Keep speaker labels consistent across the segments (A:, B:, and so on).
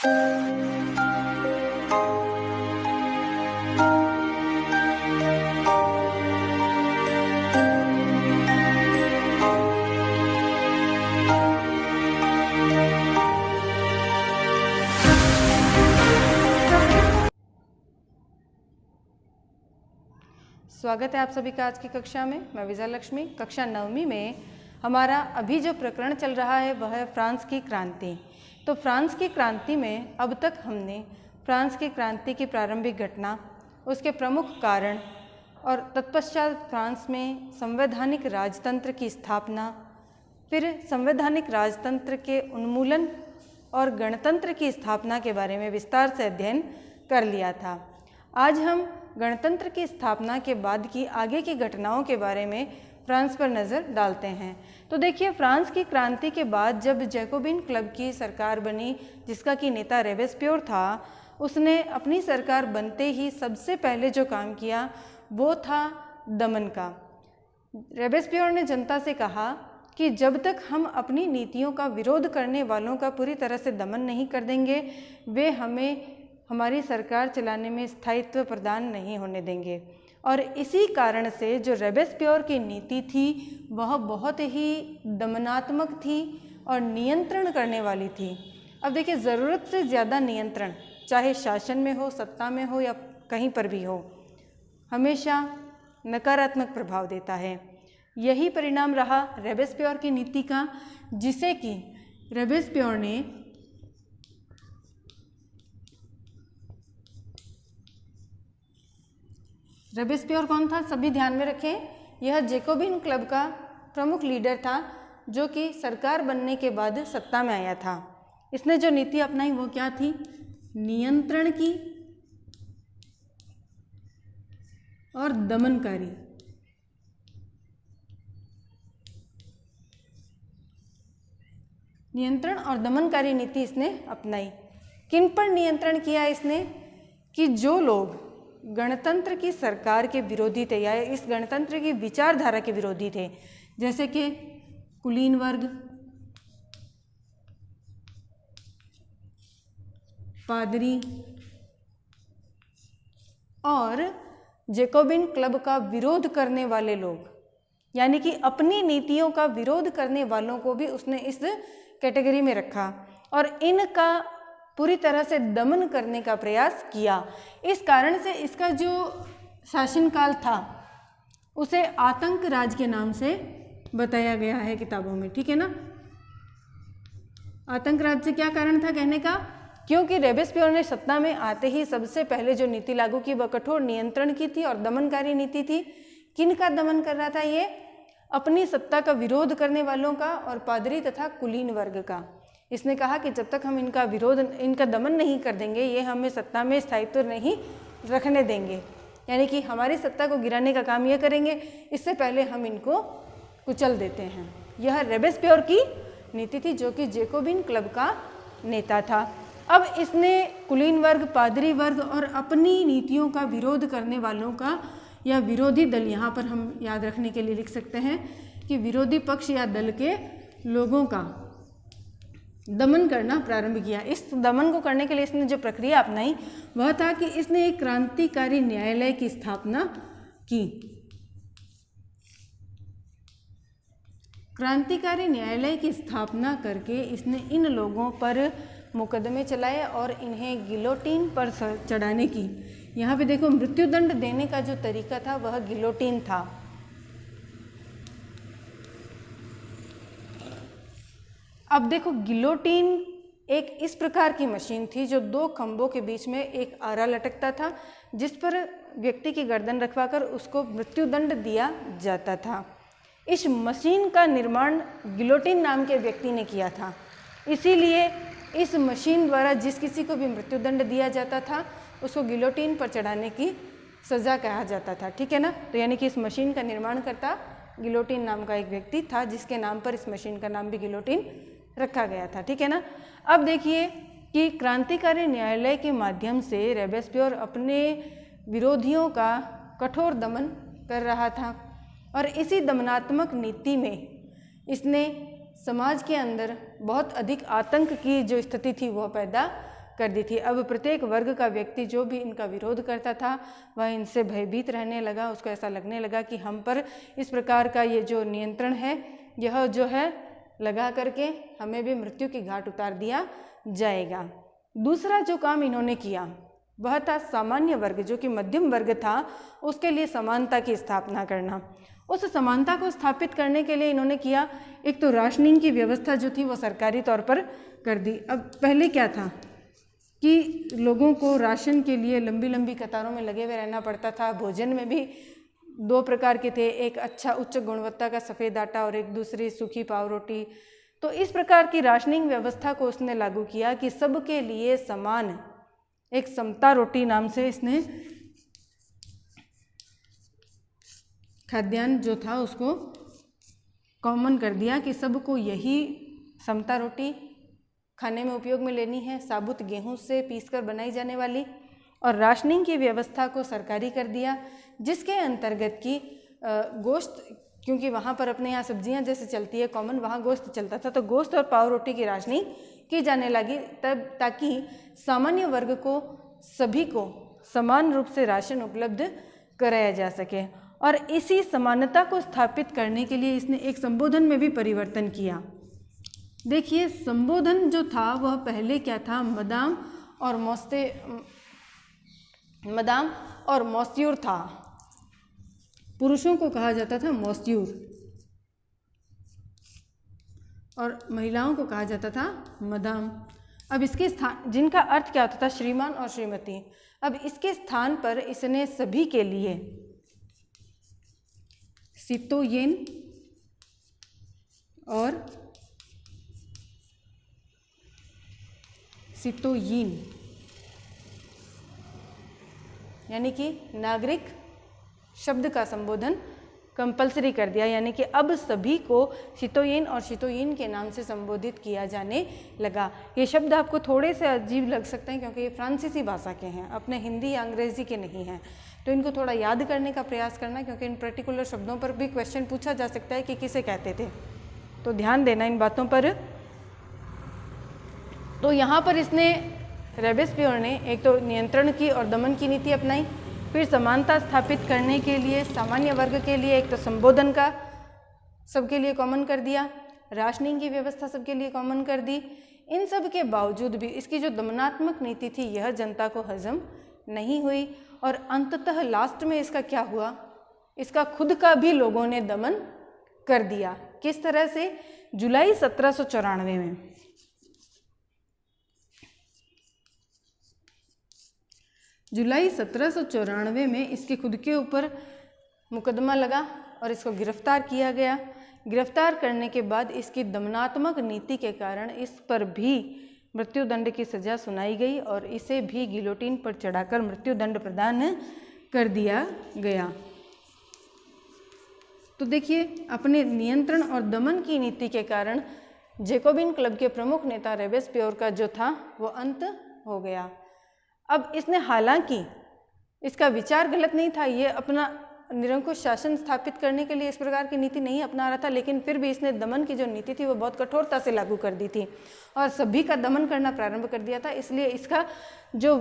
A: स्वागत है आप सभी का आज की कक्षा में। मैं विजय लक्ष्मी। कक्षा 9वीं में हमारा अभी जो प्रकरण चल रहा है वह है फ्रांस की क्रांति। तो फ्रांस की क्रांति में अब तक हमने फ्रांस की क्रांति की प्रारंभिक घटना, उसके प्रमुख कारण और तत्पश्चात फ्रांस में संवैधानिक राजतंत्र की स्थापना, फिर संवैधानिक राजतंत्र के उन्मूलन और गणतंत्र की स्थापना के बारे में विस्तार से अध्ययन कर लिया था। आज हम गणतंत्र की स्थापना के बाद की आगे की घटनाओं के बारे में फ्रांस पर नज़र डालते हैं। तो देखिए, फ्रांस की क्रांति के बाद जब जैकोबिन क्लब की सरकार बनी, जिसका कि नेता रोबेस्पियर था, उसने अपनी सरकार बनते ही सबसे पहले जो काम किया वो था दमन का। रोबेस्पियर ने जनता से कहा कि जब तक हम अपनी नीतियों का विरोध करने वालों का पूरी तरह से दमन नहीं कर देंगे, वे हमें हमारी सरकार चलाने में स्थायित्व प्रदान नहीं होने देंगे। और इसी कारण से जो रोबेस्पियर की नीति थी वह बहुत ही दमनात्मक थी और नियंत्रण करने वाली थी। अब देखिए, ज़रूरत से ज़्यादा नियंत्रण, चाहे शासन में हो, सत्ता में हो या कहीं पर भी हो, हमेशा नकारात्मक प्रभाव देता है। यही परिणाम रहा रोबेस्पियर की नीति का, जिसे कि रोबेस्पियर ने रोबेस्पियर कौन था, सभी ध्यान में रखें। यह जैकोबिन क्लब का प्रमुख लीडर था, जो कि सरकार बनने के बाद सत्ता में आया था। इसने जो नीति अपनाई वो क्या थी? नियंत्रण की और दमनकारी। नियंत्रण और दमनकारी नीति इसने अपनाई। किन पर नियंत्रण किया इसने? कि जो लोग गणतंत्र की सरकार के विरोधी थे या इस गणतंत्र की विचारधारा के विरोधी थे, जैसे कि कुलीन वर्ग, पादरी और जैकोबिन क्लब का विरोध करने वाले लोग, यानी कि अपनी नीतियों का विरोध करने वालों को भी उसने इस कैटेगरी में रखा और इनका पूरी तरह से दमन करने का प्रयास किया। इस कारण से इसका जो शासनकाल था उसे आतंक राज के नाम से बताया गया है किताबों में, ठीक है ना। आतंक राज से क्या कारण था कहने का? क्योंकि रोबेस्पियर ने सत्ता में आते ही सबसे पहले जो नीति लागू की वह कठोर नियंत्रण की थी और दमनकारी नीति थी। किन का दमन कर रहा था ये? अपनी सत्ता का विरोध करने वालों का और पादरी तथा कुलीन वर्ग का। इसने कहा कि जब तक हम इनका विरोध, इनका दमन नहीं कर देंगे, ये हमें सत्ता में स्थायित्व नहीं रखने देंगे, यानी कि हमारी सत्ता को गिराने का काम ये करेंगे, इससे पहले हम इनको कुचल देते हैं। यह रोबेस्पियर की नीति थी, जो कि जैकोबिन क्लब का नेता था। अब इसने कुलीन वर्ग, पादरी वर्ग और अपनी नीतियों का विरोध करने वालों का या विरोधी दल, यहाँ पर हम याद रखने के लिए लिख सकते हैं कि विरोधी पक्ष या दल के लोगों का दमन करना प्रारंभ किया। इस दमन को करने के लिए इसने जो प्रक्रिया अपनाई वह था कि इसने एक क्रांतिकारी न्यायालय की स्थापना की। क्रांतिकारी न्यायालय की स्थापना करके इसने इन लोगों पर मुकदमे चलाए और इन्हें गिलोटीन पर चढ़ाने की। यहाँ पे देखो, मृत्युदंड देने का जो तरीका था वह गिलोटीन था। अब देखो, गिलोटीन एक इस प्रकार की मशीन थी जो दो खंभों के बीच में एक आरा लटकता था, जिस पर व्यक्ति की गर्दन रखवाकर उसको मृत्युदंड दिया जाता था। इस मशीन का निर्माण गिलोटीन नाम के व्यक्ति ने किया था। इसीलिए इस मशीन द्वारा जिस किसी को भी मृत्युदंड दिया जाता था उसको गिलोटीन पर चढ़ाने की सज़ा कहा जाता था, ठीक है ना। तो यानी कि इस मशीन का निर्माण करता गिलोटीन नाम का एक व्यक्ति था, जिसके नाम पर इस मशीन का नाम भी गिलोटीन रखा गया था, ठीक है ना। अब देखिए कि क्रांतिकारी न्यायालय के माध्यम से रोबेस्पियर अपने विरोधियों का कठोर दमन कर रहा था और इसी दमनात्मक नीति में इसने समाज के अंदर बहुत अधिक आतंक की जो स्थिति थी वह पैदा कर दी थी। अब प्रत्येक वर्ग का व्यक्ति जो भी इनका विरोध करता था वह इनसे भयभीत रहने लगा। उसको ऐसा लगने लगा कि हम पर इस प्रकार का ये जो नियंत्रण है यह जो है लगा करके हमें भी मृत्यु की घाट उतार दिया जाएगा। दूसरा जो काम इन्होंने किया वह था सामान्य वर्ग जो कि मध्यम वर्ग था उसके लिए समानता की स्थापना करना। उस समानता को स्थापित करने के लिए इन्होंने किया, एक तो राशनिंग की व्यवस्था जो थी वो सरकारी तौर पर कर दी। अब पहले क्या था कि लोगों को राशन के लिए लंबी लंबी कतारों में लगे हुए रहना पड़ता था। भोजन में भी दो प्रकार के थे, एक अच्छा उच्च गुणवत्ता का सफ़ेद आटा और एक दूसरी सूखी पाव रोटी। तो इस प्रकार की राशनिंग व्यवस्था को उसने लागू किया कि सबके लिए समान एक समता रोटी नाम से इसने खाद्यान्न जो था उसको कॉमन कर दिया कि सबको यही समता रोटी खाने में उपयोग में लेनी है, साबुत गेहूं से पीसकर बनाई जाने वाली। और राशनिंग की व्यवस्था को सरकारी कर दिया जिसके अंतर्गत की गोश्त, क्योंकि वहाँ पर अपने यहाँ सब्जियाँ जैसे चलती है कॉमन, वहाँ गोश्त चलता था, तो गोश्त और पाव रोटी की राशनिंग की जाने लगी तब, ताकि सामान्य वर्ग को सभी को समान रूप से राशन उपलब्ध कराया जा सके। और इसी समानता को स्थापित करने के लिए इसने एक संबोधन में भी परिवर्तन किया। देखिए संबोधन जो था वह पहले क्या था, मदाम और मॉस्यूर था। पुरुषों को कहा जाता था मॉस्यूर और महिलाओं को कहा जाता था मदाम। अब इसके स्थान, जिनका अर्थ क्या होता था, श्रीमान और श्रीमती। अब इसके स्थान पर इसने सभी के लिए सितोयेन और सितोयीन यानी कि नागरिक शब्द का संबोधन कंपलसरी कर दिया। यानी कि अब सभी को सितोयेन और सितोयीन के नाम से संबोधित किया जाने लगा। ये शब्द आपको थोड़े से अजीब लग सकते हैं क्योंकि ये फ्रांसीसी भाषा के हैं, अपने हिंदी या अंग्रेजी के नहीं हैं, तो इनको थोड़ा याद करने का प्रयास करना, क्योंकि इन पर्टिकुलर शब्दों पर भी क्वेश्चन पूछा जा सकता है कि किसे कहते थे, तो ध्यान देना इन बातों पर। तो यहाँ पर इसने रोबेस्पियर ने एक तो नियंत्रण की और दमन की नीति अपनाई, फिर समानता स्थापित करने के लिए सामान्य वर्ग के लिए एक तो संबोधन का सबके लिए कॉमन कर दिया, राशनिंग की व्यवस्था सबके लिए कॉमन कर दी। इन सब के बावजूद भी इसकी जो दमनात्मक नीति थी यह जनता को हजम नहीं हुई और अंततः लास्ट में इसका क्या हुआ, इसका खुद का भी लोगों ने दमन कर दिया। किस तरह से? जुलाई 1794 में जुलाई 1794 में इसके खुद के ऊपर मुकदमा लगा और इसको गिरफ्तार किया गया। गिरफ्तार करने के बाद इसकी दमनात्मक नीति के कारण इस पर भी मृत्युदंड की सज़ा सुनाई गई और इसे भी गिलोटिन पर चढ़ाकर मृत्युदंड प्रदान कर दिया गया। तो देखिए अपने नियंत्रण और दमन की नीति के कारण जैकोबिन क्लब के प्रमुख नेता रोबेस्पियर का जो था वो अंत हो गया। अब इसने, हालांकि इसका विचार गलत नहीं था, ये अपना निरंकुश शासन स्थापित करने के लिए इस प्रकार की नीति नहीं अपना रहा था, लेकिन फिर भी इसने दमन की जो नीति थी वो बहुत कठोरता से लागू कर दी थी और सभी का दमन करना प्रारंभ कर दिया था। इसलिए इसका जो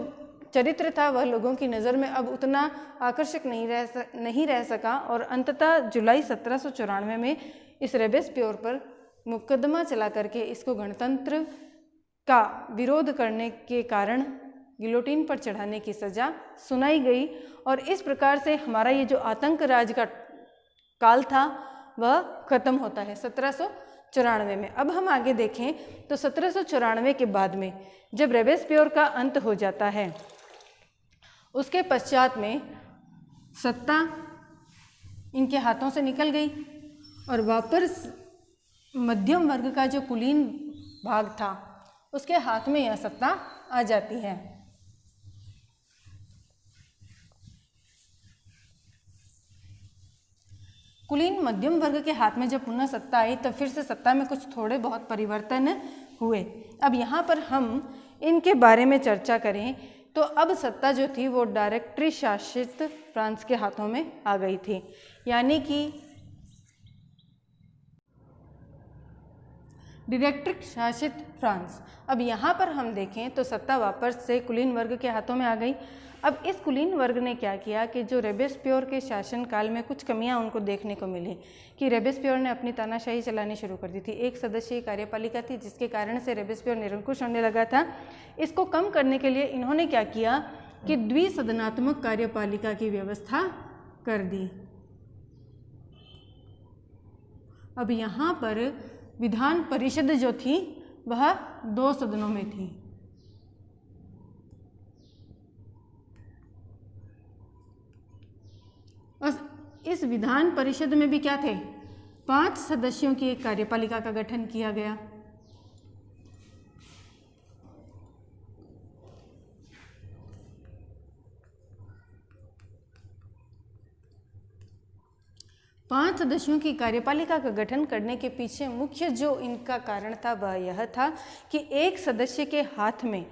A: चरित्र था वह लोगों की नज़र में अब उतना आकर्षक नहीं रह सका और अंततः जुलाई 1794 में इस रोबेस्पियर पर मुकदमा चला करके इसको गणतंत्र का विरोध करने के कारण गिलोटिन पर चढ़ाने की सज़ा सुनाई गई। और इस प्रकार से हमारा ये जो आतंक राज का काल था वह खत्म होता है 1794 में। अब हम आगे देखें तो 1794 के बाद में जब रोबेस्पियर का अंत हो जाता है, उसके पश्चात में सत्ता इनके हाथों से निकल गई और वापस मध्यम वर्ग का जो कुलीन भाग था उसके हाथ में यह सत्ता आ जाती है। कुलीन मध्यम वर्ग के हाथ में जब पुनः सत्ता आई तब फिर से सत्ता में कुछ थोड़े बहुत परिवर्तन हुए। अब यहाँ पर हम इनके बारे में चर्चा करें तो अब सत्ता जो थी वो डायरेक्टरी शासित फ्रांस के हाथों में आ गई थी, यानी कि डायरेक्ट्रिक शासित फ्रांस। अब यहाँ पर हम देखें तो सत्ता वापस से कुलीन वर्ग के हाथों में आ गई। अब इस कुलीन वर्ग ने क्या किया कि जो रोबेस्पियर के शासनकाल में कुछ कमियां उनको देखने को मिली कि रोबेस्पियर ने अपनी तानाशाही चलानी शुरू कर दी थी। एक सदस्यीय कार्यपालिका थी जिसके कारण से रोबेस्पियर निरंकुश होने लगा था। इसको कम करने के लिए इन्होंने क्या किया कि द्विसदनात्मक कार्यपालिका की व्यवस्था कर दी। अब यहाँ पर विधान परिषद जो थी वह 2 सदनों में थी। और इस विधान परिषद में भी क्या थे, 5 सदस्यों की एक कार्यपालिका का गठन किया गया। पांच सदस्यों की कार्यपालिका का गठन करने के पीछे मुख्य जो इनका कारण था वह यह था कि एक सदस्य के हाथ में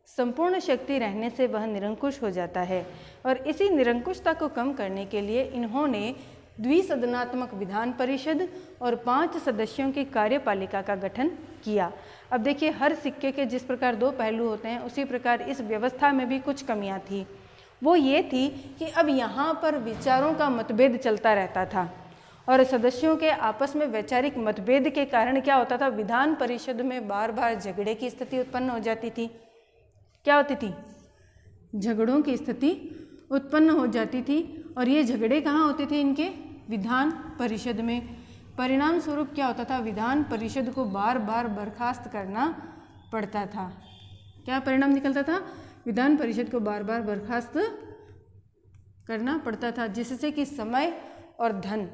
A: संपूर्ण शक्ति रहने से वह निरंकुश हो जाता है और इसी निरंकुशता को कम करने के लिए इन्होंने द्विसदनात्मक विधान परिषद और 5 सदस्यों की कार्यपालिका का गठन किया। अब देखिए, हर सिक्के के जिस प्रकार 2 पहलू होते हैं उसी प्रकार इस व्यवस्था में भी कुछ कमियां थी। वो ये थी कि अब यहाँ पर विचारों का मतभेद चलता रहता था और सदस्यों के आपस में वैचारिक मतभेद के कारण क्या होता था, विधान परिषद में बार बार झगड़े की स्थिति उत्पन्न हो जाती थी। क्या होती थी? झगड़ों की स्थिति उत्पन्न हो जाती थी और ये झगड़े कहाँ होते थे? इनके विधान परिषद में। परिणाम स्वरूप क्या होता था? विधान परिषद को बार बार बर्खास्त करना पड़ता था। क्या परिणाम निकलता था? विधान परिषद को बार बार बर्खास्त करना पड़ता था, जिससे कि समय और धन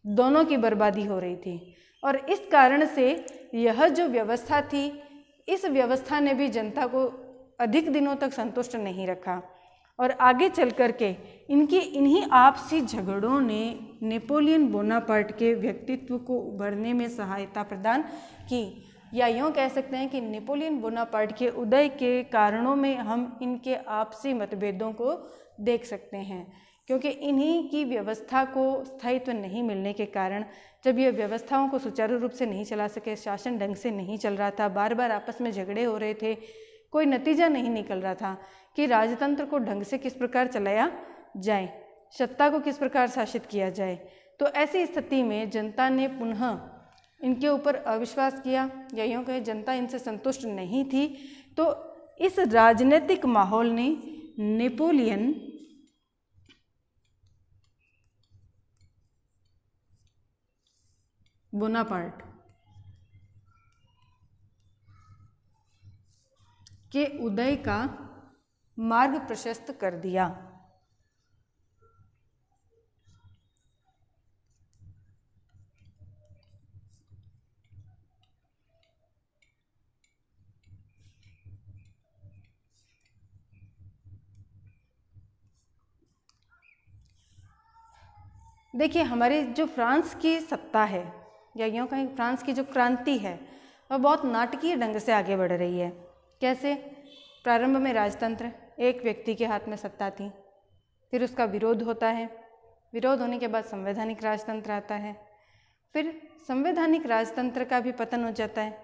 A: दोनों की बर्बादी हो रही थी। और इस कारण से यह जो व्यवस्था थी, इस व्यवस्था ने भी जनता को अधिक दिनों तक संतुष्ट नहीं रखा और आगे चल कर के इन्हीं आपसी झगड़ों ने नेपोलियन बोनापार्ट के व्यक्तित्व को उभरने में सहायता प्रदान की। या यूँ कह सकते हैं कि नेपोलियन बोनापार्ट के उदय के कारणों में हम इनके आपसी मतभेदों को देख सकते हैं, क्योंकि इन्हीं की व्यवस्था को स्थायित्व नहीं मिलने के कारण जब ये व्यवस्थाओं को सुचारू रूप से नहीं चला सके, शासन ढंग से नहीं चल रहा था, बार बार आपस में झगड़े हो रहे थे, कोई नतीजा नहीं निकल रहा था कि राजतंत्र को ढंग से किस प्रकार चलाया जाए, सत्ता को किस प्रकार शासित किया जाए। तो ऐसी स्थिति में जनता ने पुनः इनके ऊपर अविश्वास किया, या यूँ कहे जनता इनसे संतुष्ट नहीं थी। तो इस राजनीतिक माहौल ने नेपोलियन बोनापार्ट के उदय का मार्ग प्रशस्त कर दिया। देखिए, हमारी जो फ्रांस की सत्ता है, या यूँ कहें फ्रांस की जो क्रांति है, वह बहुत नाटकीय ढंग से आगे बढ़ रही है। कैसे? प्रारंभ में राजतंत्र, एक व्यक्ति के हाथ में सत्ता थी, फिर उसका विरोध होता है, विरोध होने के बाद संवैधानिक राजतंत्र आता है, फिर संवैधानिक राजतंत्र का भी पतन हो जाता है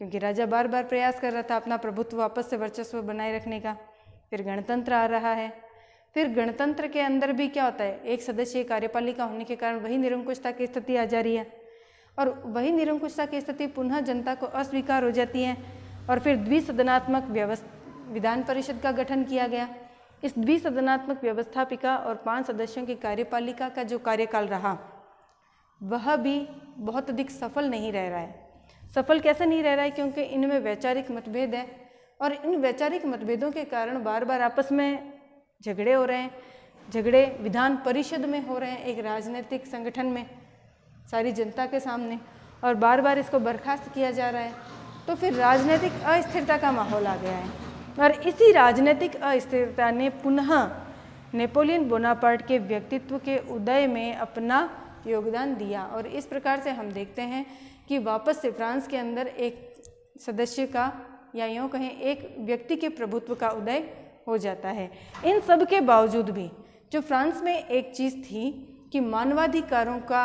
A: क्योंकि राजा बार बार प्रयास कर रहा था अपना प्रभुत्व वापस से वर्चस्व बनाए रखने का। फिर गणतंत्र आ रहा है, फिर गणतंत्र के अंदर भी क्या होता है, एक सदस्यीय कार्यपालिका होने के कारण वही निरंकुशता की स्थिति आ जा रही है और वही निरंकुशता की स्थिति पुनः जनता को अस्वीकार हो जाती है और फिर द्विसदनात्मक विधान परिषद का गठन किया गया। इस द्विसदनात्मक व्यवस्थापिका और 5 सदस्यों की कार्यपालिका का जो कार्यकाल रहा वह भी बहुत अधिक सफल नहीं रह रहा है। सफल कैसे नहीं रह रहा है? क्योंकि इनमें वैचारिक मतभेद है और इन वैचारिक मतभेदों के कारण बार बार आपस में झगड़े हो रहे हैं। झगड़े विधान परिषद में हो रहे हैं, एक राजनीतिक संगठन में, सारी जनता के सामने, और बार बार इसको बर्खास्त किया जा रहा है। तो फिर राजनीतिक अस्थिरता का माहौल आ गया है और इसी राजनीतिक अस्थिरता ने पुनः नेपोलियन बोनापार्ट के व्यक्तित्व के उदय में अपना योगदान दिया। और इस प्रकार से हम देखते हैं कि वापस से फ्रांस के अंदर एक सदस्य का, या यूँ कहें एक व्यक्ति के प्रभुत्व का उदय हो जाता है। इन सब के बावजूद भी जो फ्रांस में एक चीज़ थी कि मानवाधिकारों का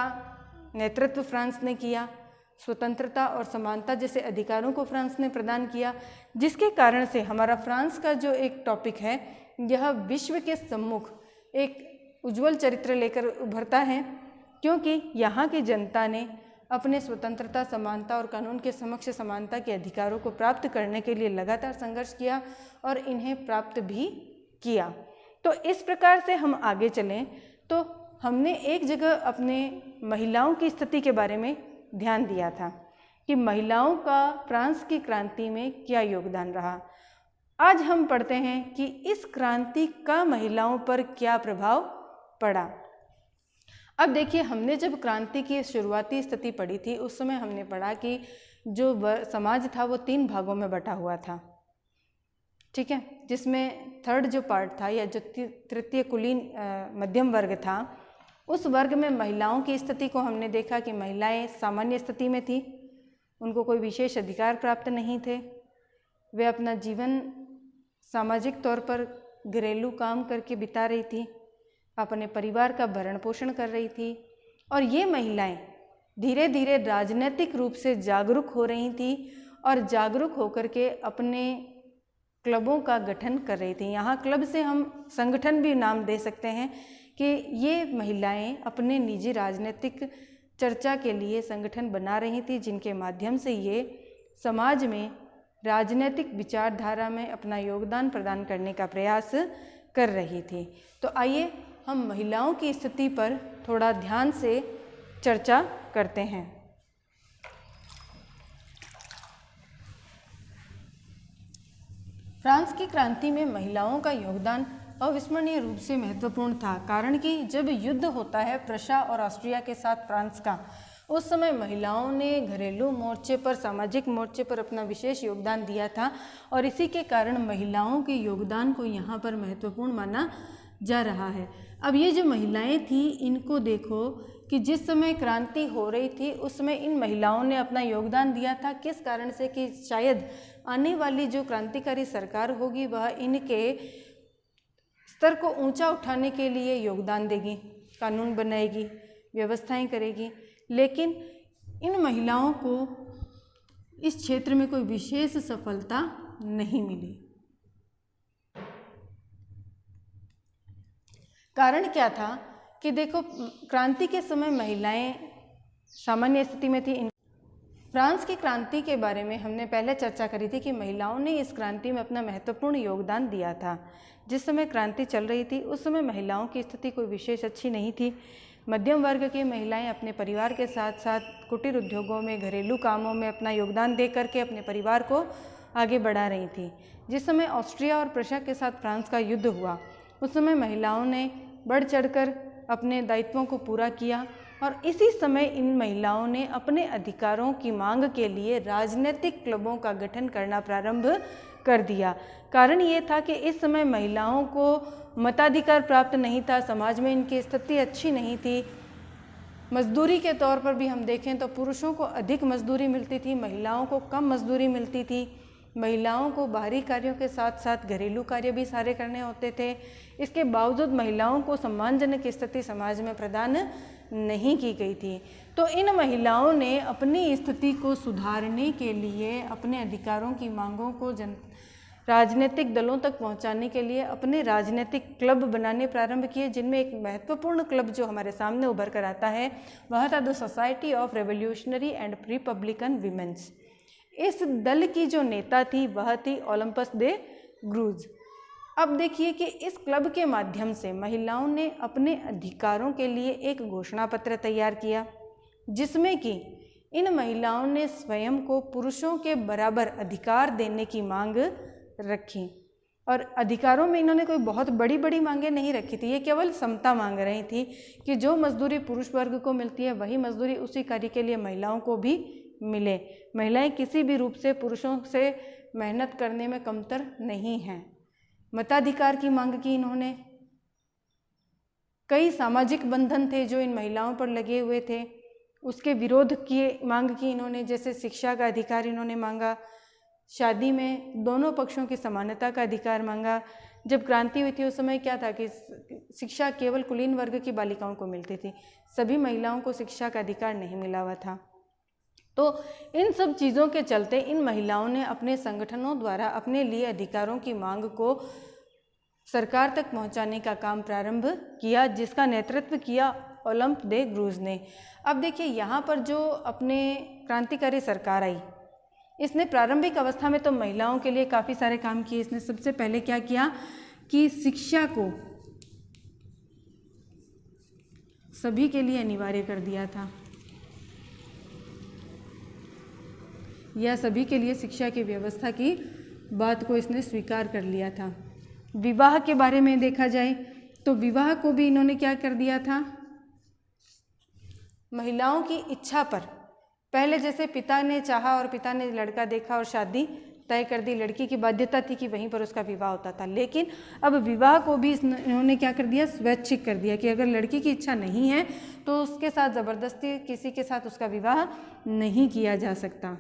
A: नेतृत्व फ्रांस ने किया, स्वतंत्रता और समानता जैसे अधिकारों को फ्रांस ने प्रदान किया, जिसके कारण से हमारा फ्रांस का जो एक टॉपिक है यह विश्व के सम्मुख एक उज्जवल चरित्र लेकर उभरता है, क्योंकि यहाँ की जनता ने अपने स्वतंत्रता, समानता और कानून के समक्ष समानता के अधिकारों को प्राप्त करने के लिए लगातार संघर्ष किया और इन्हें प्राप्त भी किया। तो इस प्रकार से हम आगे चलें तो हमने एक जगह अपने महिलाओं की स्थिति के बारे में ध्यान दिया था कि महिलाओं का फ्रांस की क्रांति में क्या योगदान रहा। आज हम पढ़ते हैं कि इस क्रांति का महिलाओं पर क्या प्रभाव पड़ा। अब देखिए, हमने जब क्रांति की शुरुआती स्थिति पढ़ी थी उस समय हमने पढ़ा कि जो समाज था वो 3 भागों में बटा हुआ था, ठीक है, जिसमें थर्ड जो पार्ट था या जो तृतीय कुलीन मध्यम वर्ग था, उस वर्ग में महिलाओं की स्थिति को हमने देखा कि महिलाएं सामान्य स्थिति में थी, उनको कोई विशेष अधिकार प्राप्त नहीं थे, वे अपना जीवन सामाजिक तौर पर घरेलू काम करके बिता रही थी, अपने परिवार का भरण पोषण कर रही थी, और ये महिलाएं धीरे धीरे राजनीतिक रूप से जागरूक हो रही थी और जागरूक होकर के अपने क्लबों का गठन कर रही थी। यहाँ क्लब से हम संगठन भी नाम दे सकते हैं कि ये महिलाएं अपने निजी राजनीतिक चर्चा के लिए संगठन बना रही थी, जिनके माध्यम से ये समाज में राजनीतिक विचारधारा में अपना योगदान प्रदान करने का प्रयास कर रही थी। तो आइए हम महिलाओं की स्थिति पर थोड़ा ध्यान से चर्चा करते हैं। फ्रांस की क्रांति में महिलाओं का योगदान अविस्मरणीय रूप से महत्वपूर्ण था, कारण कि जब युद्ध होता है प्रशा और ऑस्ट्रिया के साथ फ्रांस का, उस समय महिलाओं ने घरेलू मोर्चे पर, सामाजिक मोर्चे पर अपना विशेष योगदान दिया था और इसी के कारण महिलाओं के योगदान को यहाँ पर महत्वपूर्ण माना जा रहा है। अब ये जो महिलाएं थी, इनको देखो कि जिस समय क्रांति हो रही थी उस समय इन महिलाओं ने अपना योगदान दिया था। किस कारण से? कि शायद आने वाली जो क्रांतिकारी सरकार होगी वह इनके स्तर को ऊंचा उठाने के लिए योगदान देगी, कानून बनाएगी, व्यवस्थाएं करेगी, लेकिन इन महिलाओं को इस क्षेत्र में कोई विशेष सफलता नहीं मिली। कारण क्या था कि देखो, क्रांति के समय महिलाएं सामान्य स्थिति में थी। फ्रांस की क्रांति के बारे में हमने पहले चर्चा करी थी कि महिलाओं ने इस क्रांति में अपना महत्वपूर्ण योगदान दिया था। जिस समय क्रांति चल रही थी उस समय महिलाओं की स्थिति कोई विशेष अच्छी नहीं थी। मध्यम वर्ग की महिलाएं अपने परिवार के साथ साथ कुटीर उद्योगों में, घरेलू कामों में अपना योगदान दे करके अपने परिवार को आगे बढ़ा रही थी। जिस समय ऑस्ट्रिया और प्रशा के साथ फ्रांस का युद्ध हुआ उस समय महिलाओं ने बढ़ चढ़कर अपने दायित्वों को पूरा किया और इसी समय इन महिलाओं ने अपने अधिकारों की मांग के लिए राजनीतिक क्लबों का गठन करना प्रारंभ कर दिया। कारण ये था कि इस समय महिलाओं को मताधिकार प्राप्त नहीं था, समाज में इनकी स्थिति अच्छी नहीं थी। मजदूरी के तौर पर भी हम देखें तो पुरुषों को अधिक मजदूरी मिलती थी, महिलाओं को कम मजदूरी मिलती थी। महिलाओं को बाहरी कार्यों के साथ साथ घरेलू कार्य भी सारे करने होते थे। इसके बावजूद महिलाओं को सम्मानजनक स्थिति समाज में प्रदान नहीं की गई थी। तो इन महिलाओं ने अपनी स्थिति को सुधारने के लिए, अपने अधिकारों की मांगों को राजनीतिक दलों तक पहुंचाने के लिए अपने राजनीतिक क्लब बनाने प्रारंभ किए, जिनमें एक महत्वपूर्ण क्लब जो हमारे सामने उभर कर आता है वह था the society of revolutionary and Republican women's. इस दल की जो नेता थी वह थी ओलंपस दे ग्रूज। अब देखिए कि इस क्लब के माध्यम से महिलाओं ने अपने अधिकारों के लिए एक घोषणा पत्र तैयार किया, जिसमें कि इन महिलाओं ने स्वयं को पुरुषों के बराबर अधिकार देने की मांग रखी। और अधिकारों में इन्होंने कोई बहुत बड़ी बड़ी मांगें नहीं रखी थी, ये केवल समता मांग रही थी कि जो मजदूरी पुरुष वर्ग को मिलती है वही मजदूरी उसी कार्य के लिए महिलाओं को भी मिले। महिलाएं किसी भी रूप से पुरुषों से मेहनत करने में कमतर नहीं हैं। मताधिकार की मांग की इन्होंने। कई सामाजिक बंधन थे जो इन महिलाओं पर लगे हुए थे, उसके विरोध की मांग की इन्होंने। जैसे शिक्षा का अधिकार इन्होंने मांगा, शादी में दोनों पक्षों की समानता का अधिकार मांगा। जब क्रांति हुई थी उस समय क्या था कि शिक्षा केवल कुलीन वर्ग की बालिकाओं को मिलती थी, सभी महिलाओं को शिक्षा का अधिकार नहीं मिला हुआ था। तो इन सब चीज़ों के चलते इन महिलाओं ने अपने संगठनों द्वारा अपने लिए अधिकारों की मांग को सरकार तक पहुंचाने का काम प्रारंभ किया, जिसका नेतृत्व किया ओलंप दे ग्रूज ने। अब देखिए यहाँ पर जो अपने क्रांतिकारी सरकार आई, इसने प्रारंभिक अवस्था में तो महिलाओं के लिए काफ़ी सारे काम किए। इसने सबसे पहले क्या किया कि शिक्षा को सभी के लिए अनिवार्य कर दिया था, या सभी के लिए शिक्षा की व्यवस्था की बात को इसने स्वीकार कर लिया था। विवाह के बारे में देखा जाए तो विवाह को भी इन्होंने क्या कर दिया था, महिलाओं की इच्छा पर, पहले जैसे पिता ने चाहा और पिता ने लड़का देखा और शादी तय कर दी, लड़की की बाध्यता थी कि वहीं पर उसका विवाह होता था, लेकिन अब विवाह को भी इन्होंने क्या कर दिया, स्वैच्छिक कर दिया कि अगर लड़की की इच्छा नहीं है तो उसके साथ ज़बरदस्ती किसी के साथ उसका विवाह नहीं किया जा सकता।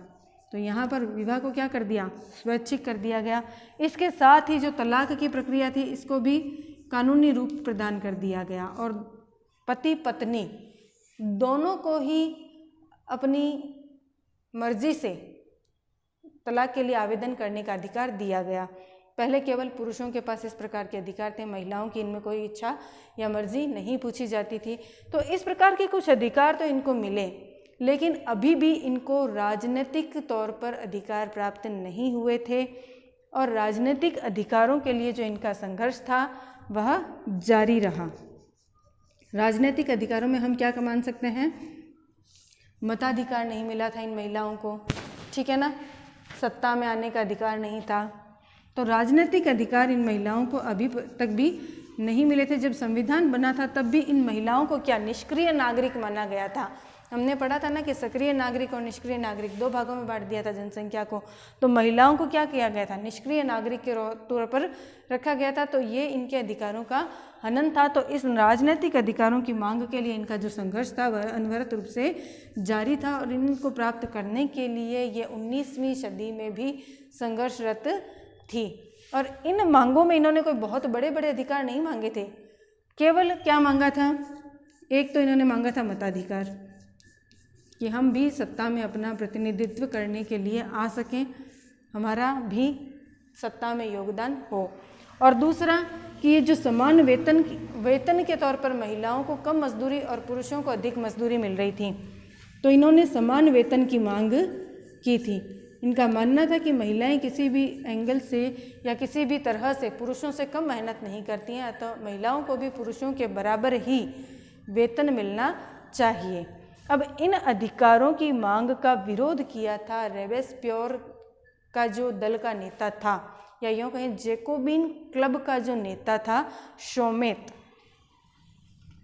A: तो यहाँ पर विवाह को क्या कर दिया, स्वैच्छिक कर दिया गया। इसके साथ ही जो तलाक की प्रक्रिया थी इसको भी कानूनी रूप प्रदान कर दिया गया और पति पत्नी दोनों को ही अपनी मर्जी से तलाक के लिए आवेदन करने का अधिकार दिया गया। पहले केवल पुरुषों के पास इस प्रकार के अधिकार थे, महिलाओं की इनमें कोई इच्छा या मर्जी नहीं पूछी जाती थी। तो इस प्रकार के कुछ अधिकार तो इनको मिले, लेकिन अभी भी इनको राजनीतिक तौर पर अधिकार प्राप्त नहीं हुए थे और राजनीतिक अधिकारों के लिए जो इनका संघर्ष था वह जारी रहा। राजनीतिक अधिकारों में हम क्या मान सकते हैं, मताधिकार नहीं मिला था इन महिलाओं को, ठीक है ना, सत्ता में आने का अधिकार नहीं था। तो राजनीतिक अधिकार इन महिलाओं को अभी तक भी नहीं मिले थे। जब संविधान बना था तब भी इन महिलाओं को क्या निष्क्रिय नागरिक माना गया था। हमने पढ़ा था ना कि सक्रिय नागरिक और निष्क्रिय नागरिक दो भागों में बांट दिया था जनसंख्या को। तो महिलाओं को क्या किया गया था, निष्क्रिय नागरिक के तौर पर रखा गया था। तो ये इनके अधिकारों का हनन था। तो इस राजनीतिक अधिकारों की मांग के लिए इनका जो संघर्ष था वह अनवरत रूप से जारी था और इनको प्राप्त करने के लिए ये 19वीं सदी में भी संघर्षरत थी। और इन मांगों में इन्होंने कोई बहुत बड़े बड़े अधिकार नहीं मांगे थे, केवल क्या मांगा था, एक तो इन्होंने मांगा था मताधिकार कि हम भी सत्ता में अपना प्रतिनिधित्व करने के लिए आ सकें, हमारा भी सत्ता में योगदान हो। और दूसरा कि ये जो समान वेतन के तौर पर महिलाओं को कम मजदूरी और पुरुषों को अधिक मजदूरी मिल रही थी, तो इन्होंने समान वेतन की मांग की थी। इनका मानना था कि महिलाएं किसी भी एंगल से या किसी भी तरह से पुरुषों से कम मेहनत नहीं करती हैं, तो महिलाओं को भी पुरुषों के बराबर ही वेतन मिलना चाहिए। अब इन अधिकारों की मांग का विरोध किया था रोबेस्पियर का जो दल का नेता था, या यूँ कहें जैकोबिन क्लब का जो नेता था शोमेत।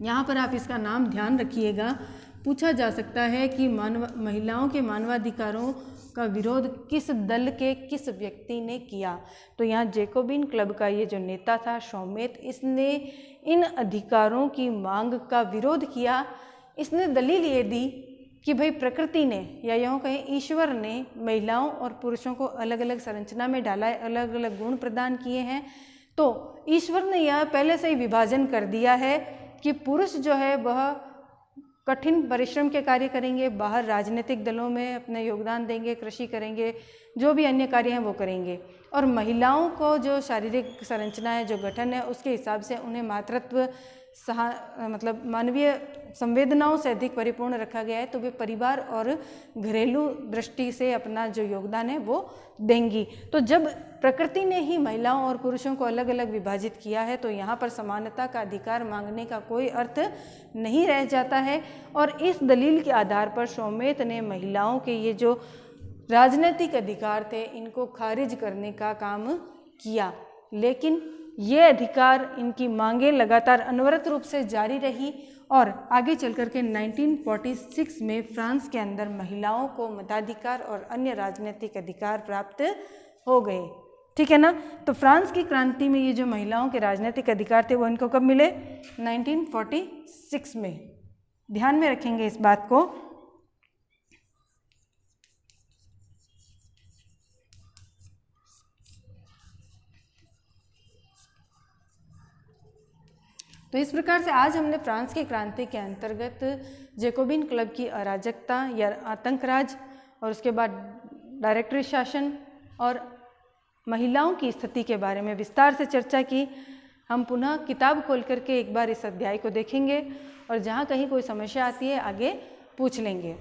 A: यहाँ पर आप इसका नाम ध्यान रखिएगा, पूछा जा सकता है कि महिलाओं के मानवाधिकारों का विरोध किस दल के किस व्यक्ति ने किया। तो यहाँ जैकोबिन क्लब का ये जो नेता था शोमेत, इसने इन अधिकारों की मांग का विरोध किया। इसने दलील ये दी कि भाई प्रकृति ने या यूँ कहें ईश्वर ने महिलाओं और पुरुषों को अलग अलग संरचना में डाला है, अलग अलग गुण प्रदान किए हैं। तो ईश्वर ने यह पहले से ही विभाजन कर दिया है कि पुरुष जो है वह कठिन परिश्रम के कार्य करेंगे, बाहर राजनीतिक दलों में अपना योगदान देंगे, कृषि करेंगे, जो भी अन्य कार्य हैं वो करेंगे, और महिलाओं को जो शारीरिक संरचना है, जो गठन है, उसके हिसाब से उन्हें मातृत्व मतलब मानवीय संवेदनाओं से अधिक परिपूर्ण रखा गया है। तो वे परिवार और घरेलू दृष्टि से अपना जो योगदान है वो देंगी। तो जब प्रकृति ने ही महिलाओं और पुरुषों को अलग अलग विभाजित किया है, तो यहाँ पर समानता का अधिकार मांगने का कोई अर्थ नहीं रह जाता है। और इस दलील के आधार पर शोमेत ने महिलाओं के ये जो राजनीतिक अधिकार थे इनको खारिज करने का काम किया। लेकिन ये अधिकार, इनकी मांगें लगातार अनवरत रूप से जारी रही और आगे चल कर के 1946 में फ्रांस के अंदर महिलाओं को मताधिकार और अन्य राजनीतिक अधिकार प्राप्त हो गए। ठीक है ना। तो फ्रांस की क्रांति में ये जो महिलाओं के राजनीतिक अधिकार थे वो इनको कब मिले, 1946 में। ध्यान में रखेंगे इस बात को। तो इस प्रकार से आज हमने फ्रांस की क्रांति के अंतर्गत जैकोबिन क्लब की अराजकता या आतंकराज और उसके बाद डायरेक्टरी शासन और महिलाओं की स्थिति के बारे में विस्तार से चर्चा की। हम पुनः किताब खोल करके एक बार इस अध्याय को देखेंगे और जहाँ कहीं कोई समस्या आती है आगे पूछ लेंगे।